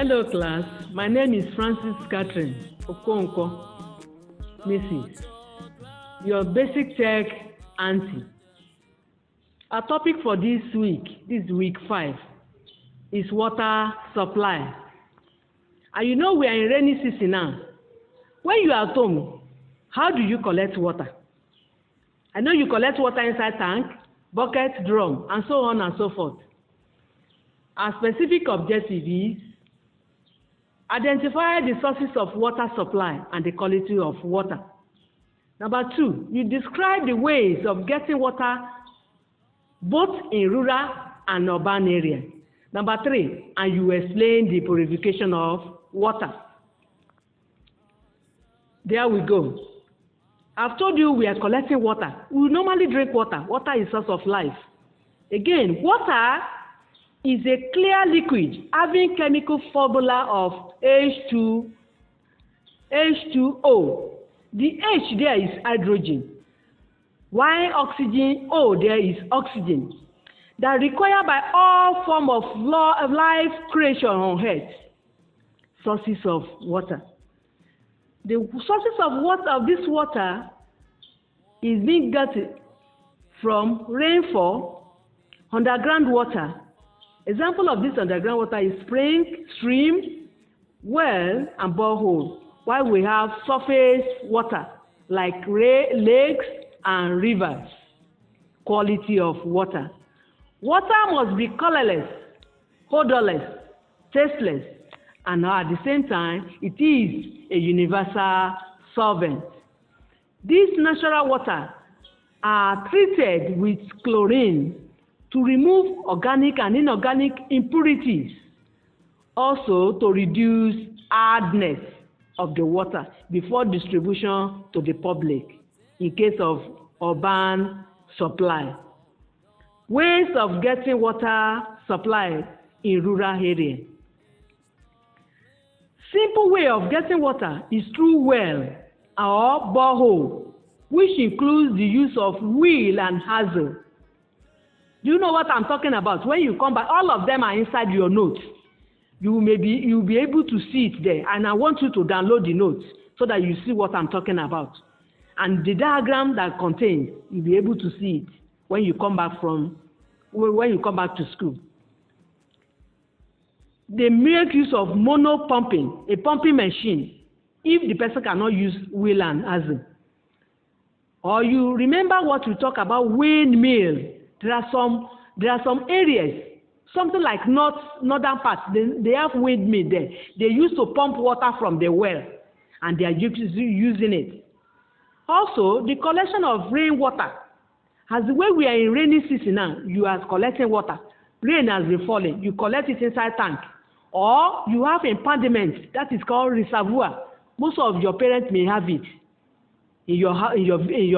Hello class, my name is Francis Catherine Okonkwo, Mrs. Your basic tech auntie. Our topic for this week week 5, is water supply. And you know we are in rainy season now. When you are at home, how do you collect water? I know you collect water inside tank, bucket, drum, and so on and so forth. Our specific objective is identify the sources of water supply and the quality of water. Number 2, you describe the ways of getting water both in rural and urban areas. Number 3, and you explain the purification of water. There we go. I've told you we are collecting water. We normally drink water. Water is source of life. Again, water is a clear liquid having chemical formula of H2O. The H there is hydrogen, while oxygen, O there is oxygen, that required by all form of life creation on earth. Sources of water. The sources of water of this water is being gotten from rainfall, underground water. Example of this underground water is spring, stream, well, and borehole. While we have surface water like lakes and rivers. Quality of water. Water must be colorless, odorless, tasteless, and at the same time, it is a universal solvent. These natural water are treated with chlorine to remove organic and inorganic impurities, also to reduce hardness of the water before distribution to the public in case of urban supply. Ways of getting water supply in rural areas. Simple way of getting water is through well or borehole, which includes the use of wheel and hazel. Do you know what I'm talking about? When you come back, all of them are inside your notes. You'll be able to see it there, and I want you to download the notes so that you see what I'm talking about. And the diagram that contains, you'll be able to see it when you come back to school. They make use of mono pumping, a pumping machine, if the person cannot use wheel and hazel. Or you remember what we talk about windmill. There are some areas, something like northern parts, they have windmill there. They used to pump water from the well, and they are using it. Also, the collection of rainwater. As the way we are in rainy season now, you are collecting water. Rain has been falling. You collect it inside tank. Or you have impoundment, that is called reservoir. Most of your parents may have it in your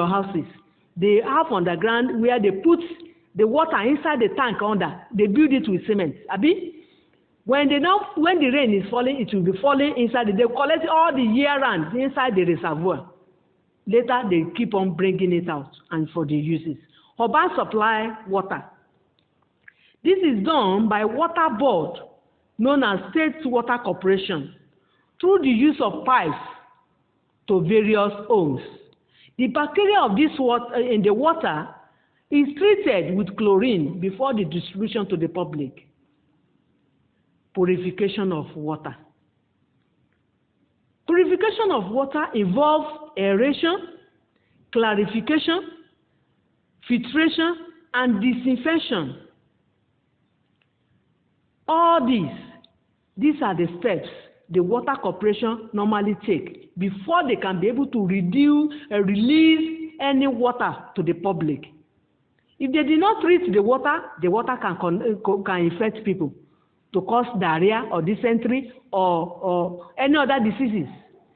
houses. They have underground where they put the water inside the tank under. They build it with cement. Abi? When the rain is falling, it will be falling inside. They collect it all the year round inside the reservoir. Later, they keep on bringing it out and for the uses. Urban supply water. This is done by water board, known as State Water Corporation, through the use of pipes to various homes. The bacteria of this water in the water is treated with chlorine before the distribution to the public. Purification of water. Purification of water involves aeration, clarification, filtration, and disinfection. All these are the steps the Water Corporation normally take before they can be able to release any water to the public. If they did not treat the water can infect people to cause diarrhea or dysentery or any other diseases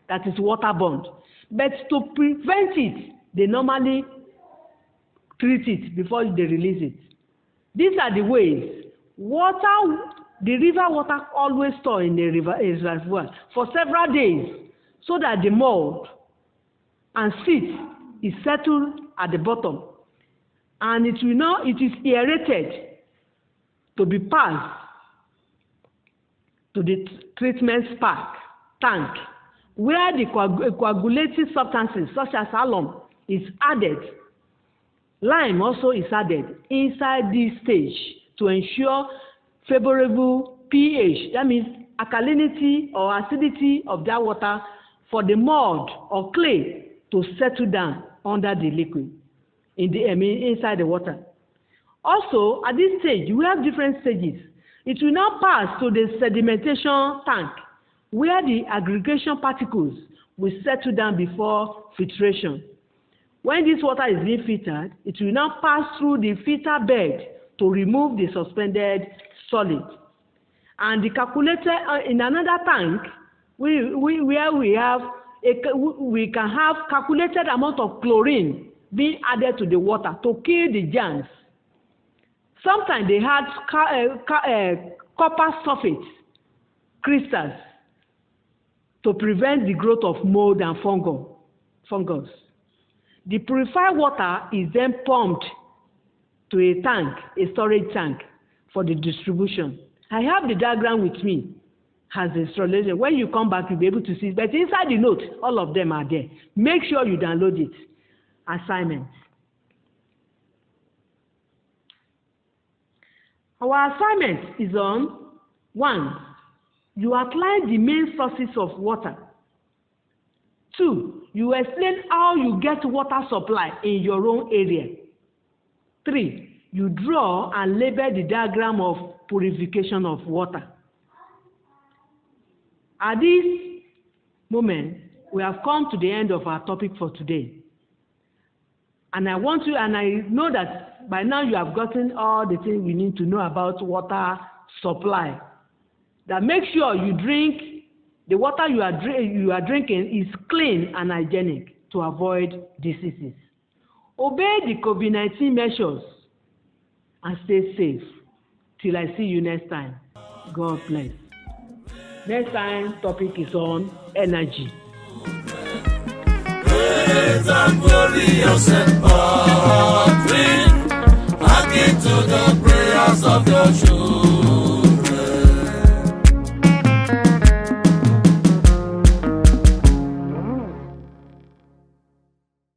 that is waterborne. But to prevent it, they normally treat it before they release it. These are the ways. The river water always store in the reservoir for several days so that the mold and silt is settled at the bottom, and it is aerated to be passed to the treatment tank, where the coagulating substances such as alum is added. Lime also is added inside this stage to ensure favorable pH, that means alkalinity or acidity of that water for the mud or clay to settle down under the liquid inside the water. Also, at this stage, we have different stages. It will now pass to the sedimentation tank, where the aggregation particles will settle down before filtration. When this water is being filtered, it will now pass through the filter bed to remove the suspended solid. And the calculator in another tank, where we can have calculated amount of chlorine being added to the water to kill the germs. Sometimes they had copper sulfate crystals to prevent the growth of mold and fungus. The purified water is then pumped to a tank, a storage tank, for the distribution. I have the diagram with me as the installation. When you come back, you'll be able to see it. But inside the note, all of them are there. Make sure you download it. Assignment. Our assignment is on 1. You outline the main sources of water. 2. You explain how you get water supply in your own area. 3. You draw and label the diagram of purification of water. At this moment, we have come to the end of our topic for today. And I know that by now you have gotten all the things we need to know about water supply. That make sure you drink, the water you are drinking is clean and hygienic to avoid diseases. Obey the COVID-19 measures and stay safe. Till I see you next time. God bless. Next time topic is on energy. Great and glorious and